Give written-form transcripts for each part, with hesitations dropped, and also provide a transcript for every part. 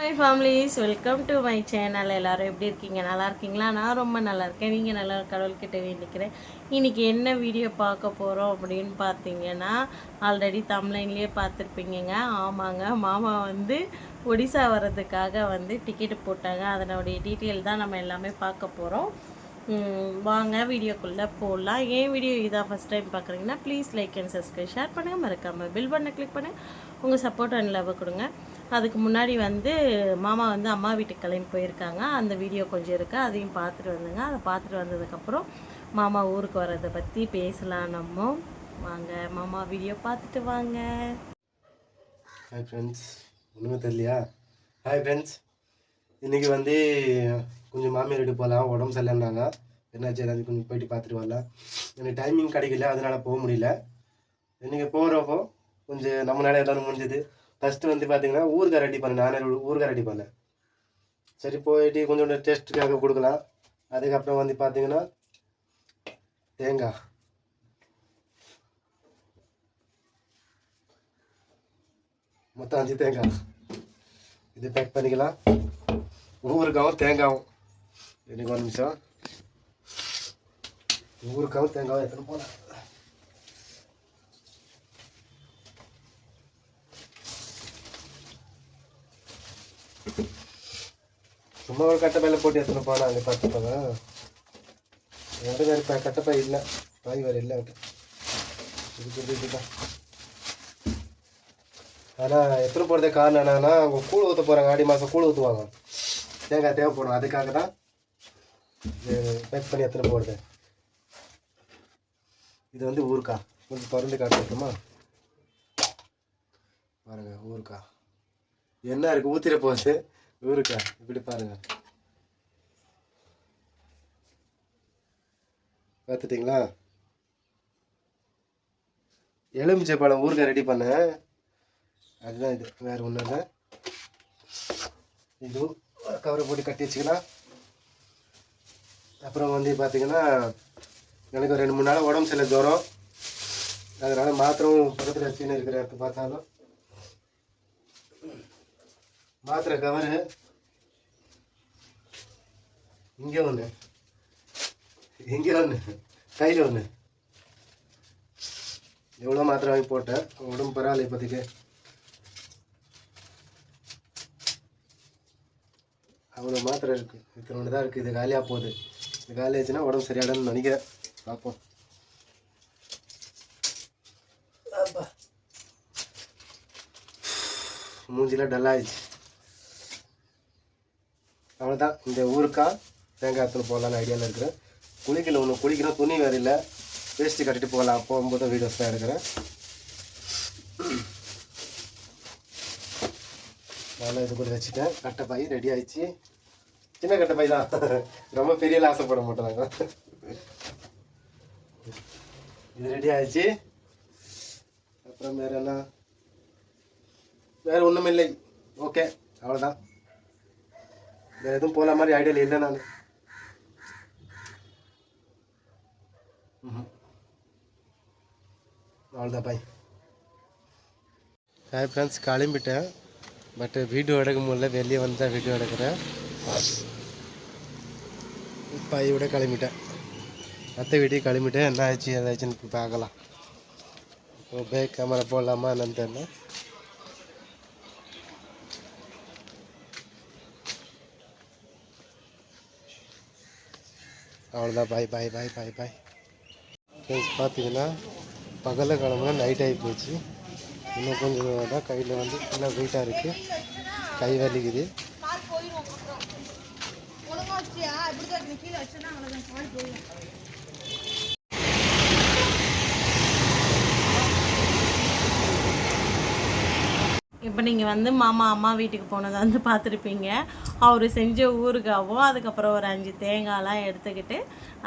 Hi families, welcome to my channel. எல்லோரும் எப்படி இருக்கீங்க? நல்லா இருக்கீங்களா? நான் ரொம்ப நல்லா இருக்கேன். நீங்கள் நல்லா கடவுள்கிட்ட வேண்டிக்கிறேன். இன்றைக்கி என்ன வீடியோ பார்க்க போகிறோம் அப்படின்னு பார்த்தீங்கன்னா, ஆல்ரெடி தமிழ்லைன்லேயே பார்த்துருப்பீங்க. ஆமாங்க, மாமா வந்து ஒடிசா வர்றதுக்காக வந்து டிக்கெட்டு போட்டாங்க. அதனுடைய டீட்டெயில் தான் நம்ம எல்லாமே பார்க்க போகிறோம். வாங்க வீடியோக்குள்ளே போடலாம். ஏன் வீடியோ இதான் ஃபஸ்ட் டைம் பார்க்குறீங்கன்னா please like and subscribe, share பண்ணுங்கள், மறக்காமல் பில் பண்ண கிளிக் பண்ணி உங்கள் சப்போர்ட் அண்ட் லவ் கொடுங்க. அதுக்கு முன்னாடி வந்து மாமா வந்து அம்மா வீட்டுக்கு கிளம்பி போயிருக்காங்க. அந்த வீடியோ கொஞ்சம் இருக்குது, அதையும் பார்த்துட்டு வந்துங்க. அதை பார்த்துட்டு வந்ததுக்கப்புறம் மாமா ஊருக்கு வர்றதை பற்றி பேசலாம். நம்ம வாங்க மாமா வீடியோ பார்த்துட்டு வாங்க. ஹாய் ஃப்ரெண்ட்ஸ், ஒன்றுமே தெரியலையா? ஹாய் ஃப்ரெண்ட்ஸ், இன்றைக்கி வந்து கொஞ்சம் மாமியார் வீட்டு போகலாம், உடம்பு சரியில்லைன்னாங்க. என்னாச்சு ஏதாவது கொஞ்சம் போயிட்டு பார்த்துட்டு வரலாம். எனக்கு டைமிங் கிடைக்கல, அதனால் போக முடியல. இன்றைக்கி போகிறப்போ கொஞ்சம் நம்மளால எல்லோரும் முடிஞ்சது. ஃபஸ்ட்டு வந்து பார்த்தீங்கன்னா ஊறுகாய் ரெடி பண்ணேன். நானே ஊறுகாய் ரெடி பண்ணேன். சரி போயிட்டு கொஞ்சோண்டு டேஸ்ட்டுக்காக கொடுக்கலாம். அதுக்கப்புறம் வந்து பார்த்தீங்கன்னா தேங்காய், மொத்தம் 5 தேங்காய் இது பேக் பண்ணிக்கலாம். ஊறுகாவும் தேங்காயும் எனக்கு ஒரு நிமிஷம். ஊறுகாவும் தேங்காயும் எடுத்துன்னு போனேன். சும்மா ஒரு கட்டைப்பையில் போட்டு எடுத்துன்னு போனேன். அங்கே பார்த்துப்பாங்க வேறு கட்டைப்பாய் இல்லை, பாய் வேறு இல்லை. இதுதான் ஆனால் எத்தனை போகிறதே காரணம் என்னன்னா, அவங்க கூழ் ஊற்ற போகிறாங்க. ஆடி மாதம் கூழ் ஊற்றுவாங்க, தேங்காய் தேவைப்படும். அதுக்காக தான் பேக் பண்ணி எத்தனை போடுறது. இது வந்து ஊறுகாய் கொஞ்சம் திறந்து காட்டுமா பாருங்க. ஊறுகாய் என்ன இருக்குது, ஊற்றிட போகுது. ஊறுகாய் இப்படி பாருங்க, பார்த்துட்டிங்களா? எலுமிச்சை பழம் ஊறுகாய் ரெடி பண்ணேன். அதுதான் இது, வேறு ஒன்றும் இல்லை. இதுவும் கவரை போட்டு கட்டி வச்சுக்கலாம். அப்புறம் வந்து பார்த்திங்கன்னா எனக்கு 2-3 நாள் உடம்பு சரியில்லை, ஜுரம். அதனால் மாத்திரம் பக்கத்தில் வச்சுன்னு இருக்கிற இடத்து பார்த்தாலும் மாத்திரை கவரு இங்கே ஒன்று, இங்கே ஒன்று, கையில் ஒன்று. எவ்வளோ மாத்திரை வாங்கி போட்டேன். உடம்பு பரவாயில்ல இப்போதைக்கு. அவ்வளோ மாத்திரை இருக்குது, இத்தனை தான் இருக்குது. இது காலியாக போகுது. இது காலி ஆச்சுன்னா உடம்பு சரியாடன்னு நினைக்கிறேன். பார்ப்போம். மூஞ்சிலாம் டல்லாகிடுச்சு. அவ்வளோதான். இந்த ஊறுகாய் தேங்காய் எடுத்துன்னு போகலான்னு ஐடியாவில் இருக்கிறேன். குளிக்கல, ஒன்று குளிக்கிறேன், துணி வேறு இல்லை. வேஸ்ட்டு கட்டிட்டு போகலாம். போகும்போது வீடியோஸ் தான் எடுக்கிறேன். நல்லா இது கூட வச்சுட்டேன். கட்டைப்பாய் ரெடி ஆயிடுச்சு. சின்ன கட்டைப்பாய் தான், ரொம்ப பெரியலாம் ஆசைப்பட மாட்டாங்க. இது ரெடி ஆயிடுச்சு. அப்புறம் வேறு என்ன, வேறு ஒன்றும் இல்லை. ஓகே, அவ்வளோதான். வேறு எதுவும் போகல மாதிரி ஐடியாவில் இல்லை நான். அவ்வளோதான், பாய். ஹாய் ஃப்ரெண்ட்ஸ், கிளம்பிட்டேன். பட் வீடியோ எடுக்க முடியல, வெளியே வந்து தான் வீடியோ எடுக்கிறேன். பையோட கிளம்பிட்டேன். அத்தை வீட்டுக்கு கிளம்பிட்டேன். என்ன ஆச்சு ஏதாச்சுன்னு பார்க்கலாம். இப்போ பேக் கேமரா போடலாமா என்னன்னு தெரியல. அவ்வளோதான், பாய் பாய் பாய் பாய் பாய். ஃப்ரெண்ட்ஸ் பார்த்தீங்கன்னா பகலில் கிளம்புனா நைட் ஆகி போச்சு. இன்னும் கொஞ்சம் தான் கையில் வந்து ஃபுல்லாக வெயிட்டாக இருக்குது, கை வலிக்குது. இப்போ நீங்கள் வந்து மாமா அம்மா வீட்டுக்கு போனதை வந்து பார்த்துருப்பீங்க. அவர் செஞ்ச ஊறுகாவும் அதுக்கப்புறம் ஒரு 5 தேங்காய்லாம் எடுத்துக்கிட்டு,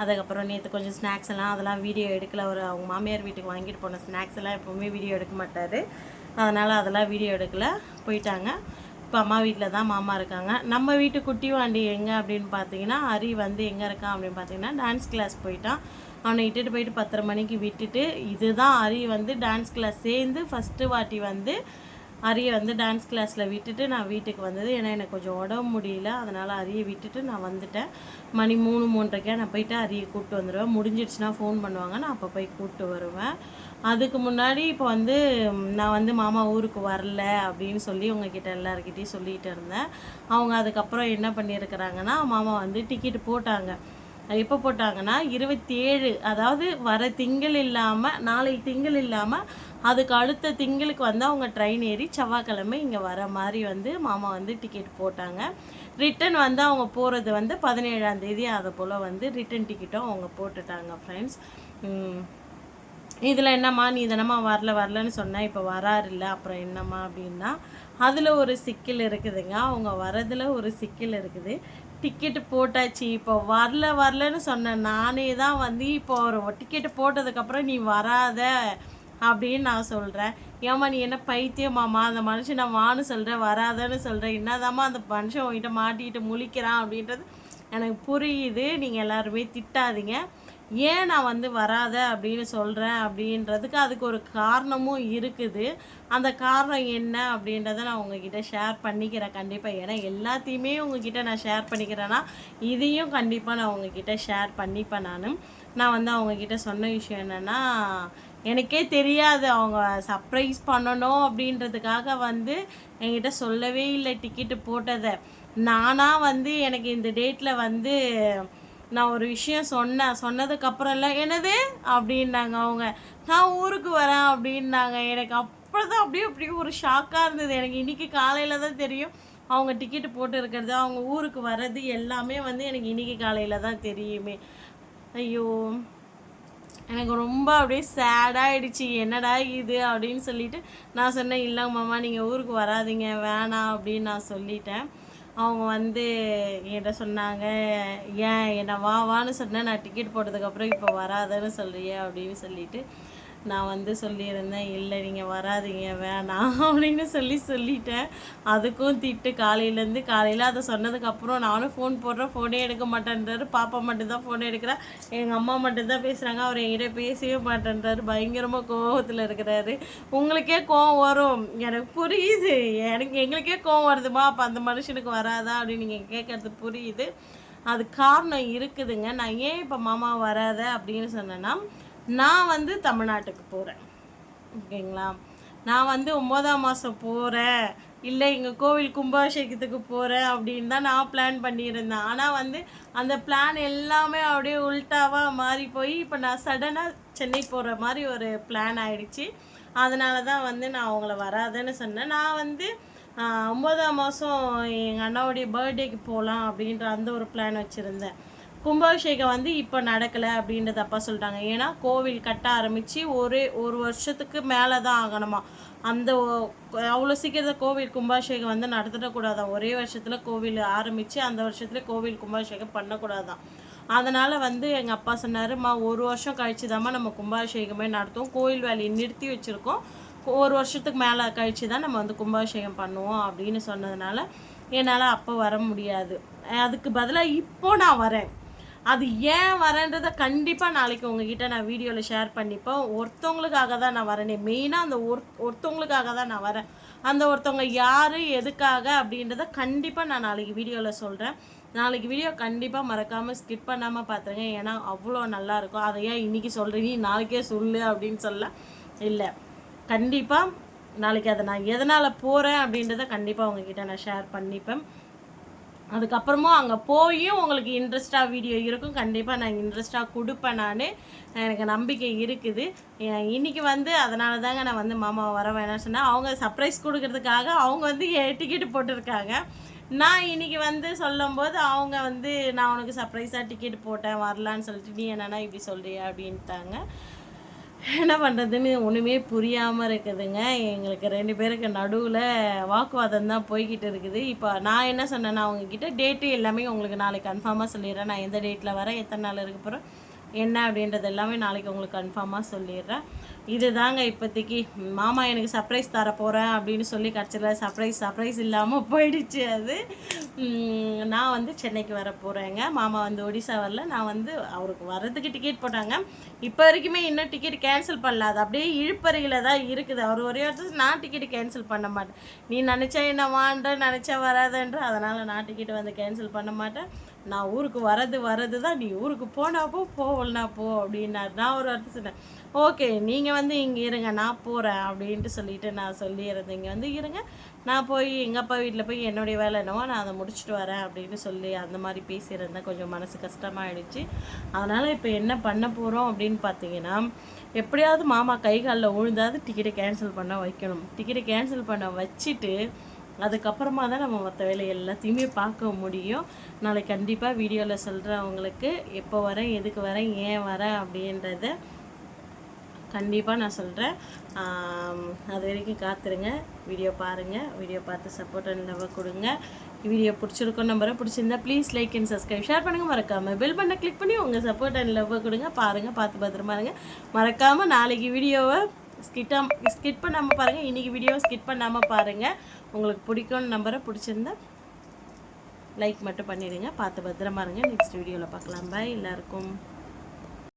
அதுக்கப்புறம் நேற்று கொஞ்சம் ஸ்நாக்ஸ் எல்லாம் அதெல்லாம் வீடியோ எடுக்கல. அவங்க மாமியார் வீட்டுக்கு வாங்கிட்டு போன ஸ்நாக்ஸ் எல்லாம் எப்போவுமே வீடியோ எடுக்க மாட்டார். அதனால் அதெல்லாம் வீடியோ எடுக்கல, போயிட்டாங்க. இப்போ அம்மா வீட்டில் தான் மாமா இருக்காங்க. நம்ம வீட்டு குட்டி வாண்டி எங்கே அப்படின்னு பார்த்தீங்கன்னா, ஹரி வந்து எங்கே இருக்கான் அப்படின்னு பார்த்தீங்கன்னா டான்ஸ் கிளாஸ் போயிட்டான். அவனை இட்டுட்டு போயிட்டு 10:30 மணிக்கு விட்டுட்டு, இதுதான் ஹரி வந்து டான்ஸ் கிளாஸ் சேர்ந்து ஃபஸ்ட்டு வாட்டி வந்து அரியை வந்து டான்ஸ் கிளாஸில் விட்டுட்டு நான் வீட்டுக்கு வந்தது. ஏன்னா எனக்கு கொஞ்சம் உடம்பு முடியல, அதனால் அரியை விட்டுட்டு நான் வந்துட்டேன். மணி 3-3:30 நான் போயிட்டு அரியை கூப்பிட்டு வந்துடுவேன். முடிஞ்சிடுச்சுன்னா ஃபோன் பண்ணுவாங்க, நான் அப்போ போய் கூப்பிட்டு வருவேன். அதுக்கு முன்னாடி இப்போ வந்து நான் வந்து மாமா ஊருக்கு வரல அப்படின்னு சொல்லி உங்ககிட்ட எல்லாருக்கிட்டையும் சொல்லிகிட்டு இருந்தேன். அவங்க அதுக்கப்புறம் என்ன பண்ணியிருக்கிறாங்கன்னா, மாமா வந்து டிக்கெட்டு போட்டாங்க. எப்போ போட்டாங்கன்னா 27, அதாவது வர திங்கள் இல்லாமல் நாளை திங்கள் இல்லாமல் அதுக்கு அடுத்த திங்களுக்கு வந்து அவங்க ட்ரெயின் ஏறி செவ்வாய்க்கிழமை இங்கே வர மாதிரி வந்து மாமா வந்து டிக்கெட் போட்டாங்க. ரிட்டன் வந்து அவங்க போகிறது வந்து 17ஆம் தேதி அதை போல் வந்து ரிட்டன் டிக்கெட்டும் அவங்க போட்டுட்டாங்க ஃப்ரெண்ட்ஸ். இதில் என்னம்மா நீ தினமா வரலன்னு சொன்னேன், இப்போ வராருல்ல அப்புறம் என்னம்மா அப்படின்னா, அதில் ஒரு சிக்கல் இருக்குதுங்க. அவங்க வரதில் ஒரு சிக்கல் இருக்குது. டிக்கெட்டு போட்டாச்சு, இப்போ வரலன்னு சொன்னேன் நானே தான் வந்து இப்போ ஒரு டிக்கெட்டு போட்டதுக்கப்புறம் நீ வராத அப்படின்னு நான் சொல்கிறேன். ஏம்மா நீ என்ன பைத்தியமாம்மா, அந்த மனுஷன் நான் வான்னு சொல்கிறேன் வராதன்னு சொல்கிறேன், என்னதாம்மா அந்த மனுஷன் உங்ககிட்ட மாட்டிக்கிட்டு முழிக்கிறான் அப்படின்றது எனக்கு புரியுது. நீங்கள் எல்லாருமே திட்டாதீங்க. ஏன் நான் வந்து வராத அப்படின்னு சொல்கிறேன் அப்படின்றதுக்கு அதுக்கு ஒரு காரணமும் இருக்குது. அந்த காரணம் என்ன அப்படின்றத நான் உங்ககிட்ட ஷேர் பண்ணிக்கிறேன் கண்டிப்பாக. ஏன்னா எல்லாத்தையுமே உங்ககிட்ட நான் ஷேர் பண்ணிக்கிறேன்னா இதையும் கண்டிப்பாக நான் உங்ககிட்ட ஷேர் பண்ணிப்பேன். நான் வந்து அவங்கக்கிட்ட சொன்ன விஷயம் என்னென்னா, எனக்கே தெரியாது அவங்க சர்ப்ரைஸ் பண்ணணும் அப்படின்றதுக்காக வந்து என்கிட்ட சொல்லவே இல்லை டிக்கெட்டு போட்டதை. நானாக வந்து எனக்கு இந்த டேட்டில் வந்து நான் ஒரு விஷயம் சொன்னதுக்கப்புறம்ல என்னது அப்படின்னாங்க அவங்க. நான் ஊருக்கு வரேன் அப்படின்னாங்க. எனக்கு அப்போ தான் அப்படியே ஒரு ஷாக்காக இருந்தது. எனக்கு இன்றைக்கி காலையில் தான் தெரியும் அவங்க டிக்கெட்டு போட்டு இருக்கிறது, அவங்க ஊருக்கு வர்றது எல்லாமே வந்து எனக்கு இன்றைக்கி காலையில் தான் தெரியுமே. ஐயோ, எனக்கு ரொம்ப அப்படியே சேடாகிடுச்சு. என்னடா இது அப்படின்னு சொல்லிட்டு நான் சொன்னேன், இல்லைங்க மாமா நீங்கள் ஊருக்கு வராதிங்க வேணாம் அப்படின்னு நான் சொல்லிட்டேன். அவங்க வந்து என்கிட்ட சொன்னாங்க, ஏன் என்னை வான்னு சொன்னேன், நான் டிக்கெட் போட்டதுக்கப்புறம் இப்போ வராதன்னு சொல்கிறியே அப்படின்னு சொல்லிட்டு நான் வந்து சொல்லியிருந்தேன், இல்லை நீங்கள் வராதிங்க வேணாம் அப்படின்னு சொல்லிட்டேன். அதுக்கும் திட்டு காலையில் அதை சொன்னதுக்கப்புறம் நானும் ஃபோன் போடுறேன், ஃபோனே எடுக்க மாட்டேன்றாரு. பாப்பா மட்டும்தான் ஃபோன் எடுக்கிறா, எங்கள் அம்மா மட்டும்தான் பேசுகிறாங்க, அவர் என்கிட்ட பேசவே மாட்டேன்றாரு. பயங்கரமாக கோவத்தில் இருக்கிறாரு. உங்களுக்கே கோவம் வரும், எனக்கு புரியுது. எங்களுக்கே கோவம் வருதுமா, அப்போ அந்த மனுஷனுக்கு வராதா அப்படின்னு நீங்கள் கேட்குறது புரியுது. அது காரணம் இருக்குதுங்க. நான் ஏன் இப்போ மாமா வராத அப்படின்னு சொன்னேன்னா, நான் வந்து தமிழ்நாட்டுக்கு போகிறேன், ஓகேங்களா. நான் வந்து 9ஆம் மாதம் போகிறேன், இல்லை எங்கள் கோவில் கும்பாபிஷேகத்துக்கு போகிறேன் அப்படின்னு தான் நான் பிளான் பண்ணியிருந்தேன். ஆனால் வந்து அந்த பிளான் எல்லாமே அப்படியே உல்ட்டாவாக மாறி போய் இப்போ நான் சடனாக சென்னை போகிற மாதிரி ஒரு பிளான் ஆகிடுச்சு. அதனால தான் வந்து நான் அவங்கள வராதுன்னு சொன்னேன். நான் வந்து 9ஆம் மாதம் எங்கள் அண்ணாவுடைய பர்த்டேக்கு போகலாம் அப்படின்ற அந்த ஒரு பிளான் வச்சுருந்தேன். கும்பாபிஷேகம் வந்து இப்போ நடக்கலை அப்படின்றது அப்பா சொல்லிட்டாங்க. ஏன்னா கோவில் கட்ட ஆரம்பித்து ஒரு வருஷத்துக்கு மேலே தான் ஆகணுமா. அந்த அவ்வளோ சீக்கிரத்தில் கோவில் கும்பாபிஷேகம் வந்து நடத்திடக்கூடாதான். ஒரே வருஷத்தில் கோவில் ஆரம்பித்து அந்த வருஷத்துல கோவில் கும்பாபிஷேகம் பண்ணக்கூடாதான். அதனால் வந்து எங்கள் அப்பா சொன்னார்மா, ஒரு வருஷம் கழிச்சு தாம்மா நம்ம கும்பாபிஷேகமே நடத்துவோம், கோவில் வேலையை நிறுத்தி வச்சுருக்கோம், ஒரு வருஷத்துக்கு மேலே கழித்து தான் நம்ம வந்து கும்பாபிஷேகம் பண்ணுவோம் அப்படின்னு சொன்னதுனால என்னால் அப்போ வர முடியாது. அதுக்கு பதிலாக இப்போ நான் வரேன். அது ஏன் வரேன்றதை கண்டிப்பாக நாளைக்கு உங்ககிட்ட நான் வீடியோவில் ஷேர் பண்ணிப்பேன். ஒருத்தவங்களுக்காக தான் நான் வரேனே, மெயினாக அந்த ஒருத்தவங்களுக்காக தான் நான் வரேன். அந்த ஒருத்தவங்க யார் எதுக்காக அப்படின்றத கண்டிப்பாக நான் நாளைக்கு வீடியோவில் சொல்கிறேன். நாளைக்கு வீடியோ கண்டிப்பாக மறக்காமல் ஸ்கிப் பண்ணாமல் பார்த்துருங்க. ஏன்னா அவ்வளோ நல்லாயிருக்கும். அதை ஏன் இன்றைக்கி சொல்கிறீங்க நாளைக்கே சொல்லு அப்படின்னு சொல்ல இல்லை, கண்டிப்பாக நாளைக்கு அதை நான் எதனால் போகிறேன் அப்படின்றத கண்டிப்பாக உங்ககிட்ட நான் ஷேர் பண்ணிப்பேன். அதுக்கப்புறமும் அங்கே போயும் உங்களுக்கு இன்ட்ரெஸ்ட்டாக வீடியோ இருக்கும், கண்டிப்பாக நான் இன்ட்ரெஸ்ட்டாக கொடுப்பேன். எனக்கு நம்பிக்கை இருக்குது. இன்றைக்கி வந்து அதனால தாங்க நான் வந்து மாமாவை வர வேணாம்னு சொன்னேன். அவங்க சர்ப்ரைஸ் கொடுக்கறதுக்காக அவங்க வந்து டிக்கெட்டு போட்டிருக்காங்க. நான் இன்றைக்கி வந்து சொல்லும்போது அவங்க வந்து நான் உனக்கு சர்ப்ரைஸாக டிக்கெட் போட்டேன் வரலான்னு சொல்லிட்டு நீ என்னன்னா இப்படி சொல்கிறியா அப்படின்ட்டாங்க. என்ன பண்ணுறதுன்னு ஒன்றுமே புரியாமல் இருக்குதுங்க. எங்களுக்கு 2 பேருக்கு நடுவில் வாக்குவாதம் தான் போய்கிட்டு இருக்குது. இப்போ நான் என்ன சொன்னேன்னா அவங்கக்கிட்ட டேட்டு எல்லாமே உங்களுக்கு நாளைக்கு கன்ஃபார்மாக சொல்லிடுறேன். நான் எந்த டேட்டில் வரேன், எத்தனை நாள் இருக்க போகிறேன், என்ன அப்படின்றது எல்லாமே நாளைக்கு உங்களுக்கு கன்ஃபார்மாக சொல்லிடுறேன். இது தாங்க இப்போதைக்கு. மாமா எனக்கு சர்ப்ரைஸ் தர போகிறேன் அப்படின்னு சொல்லி கடைசியில் சர்ப்ரைஸ் இல்லாமல் போயிடுச்சு. அது நான் வந்து சென்னைக்கு வர போகிறேங்க. மாமா வந்து ஒடிசா வரல. நான் வந்து அவருக்கு வர்றதுக்கு டிக்கெட் போட்டாங்க. இப்போ வரைக்குமே இன்னும் டிக்கெட் கேன்சல் பண்ணல. அது அப்படியே இழுப்பறையில் தான் இருக்குது. அவர் ஒரே இடத்துல நான் டிக்கெட் கேன்சல் பண்ண மாட்டேன். நீ நினச்சா என்ன வான்ற, நினச்சா வராதன்ற, அதனால் நான் டிக்கெட் வந்து கேன்சல் பண்ண மாட்டேன். நான் ஊருக்கு வர்றது தான், நீ ஊருக்கு போனா போ, போகலனா போ அப்படின்னாரு. நான் ஒரு வார்த்தை சொன்னேன், ஓகே நீங்கள் வந்து இங்கே இருங்க, நான் போகிறேன் அப்படின்ட்டு சொல்லிட்டு நான் சொல்லிடுறது. இங்கே வந்து இருங்க, நான் போய் எங்கள் அப்பா வீட்டில் போய் என்னுடைய வேலை என்னவோ நான் அதை முடிச்சுட்டு வரேன் அப்படின்னு சொல்லி அந்த மாதிரி பேசியிருந்தேன். கொஞ்சம் மனசு கஷ்டமாயிடுச்சு. அதனால் இப்போ என்ன பண்ண போகிறோம் அப்படின்னு பார்த்தீங்கன்னா, எப்படியாவது மாமா கை காலில் விழுந்தாவது டிக்கெட்டை கேன்சல் பண்ண வைக்கணும். டிக்கெட்டை கேன்சல் பண்ண வச்சுட்டு அதுக்கப்புறமா தான் நம்ம மற்ற வேலை எல்லாத்தையுமே பார்க்க முடியும். நாளைக்கு கண்டிப்பாக வீடியோவில் சொல்கிறேன் உங்களுக்கு, எப்போ வரேன், எதுக்கு வரேன், ஏன் வரேன் அப்படின்றத கண்டிப்பாக நான் சொல்கிறேன். அது வரைக்கும் காத்துருங்க, வீடியோ பாருங்கள். வீடியோ பார்த்து சப்போர்ட் அண்ட் லவ் கொடுங்க. வீடியோ பிடிச்சிருக்கோம் நம்பரை. பிடிச்சிருந்தா please like and subscribe, share பண்ணுங்கள். மறக்காமல் பெல் பண்ண கிளிக் பண்ணி உங்கள் சப்போர்ட் அண்ட் லவ் கொடுங்க. பாருங்கள், பார்த்து பத்திரமா இருங்க. மறக்காமல் நாளைக்கு வீடியோவை ஸ்கிப் பண்ணாமல் பாருங்கள். இன்றைக்கி வீடியோவை ஸ்கிப் பண்ணாமல் பாருங்கள். உங்களுக்கு பிடிக்கும்னு நம்பரை. பிடிச்சிருந்தா லைக் மட்டும் பண்ணிடுங்க. பார்த்து பத்திரமா இருங்க. நெக்ஸ்ட் வீடியோவில் பார்க்கலாம். பாய் எல்லாருக்கும்.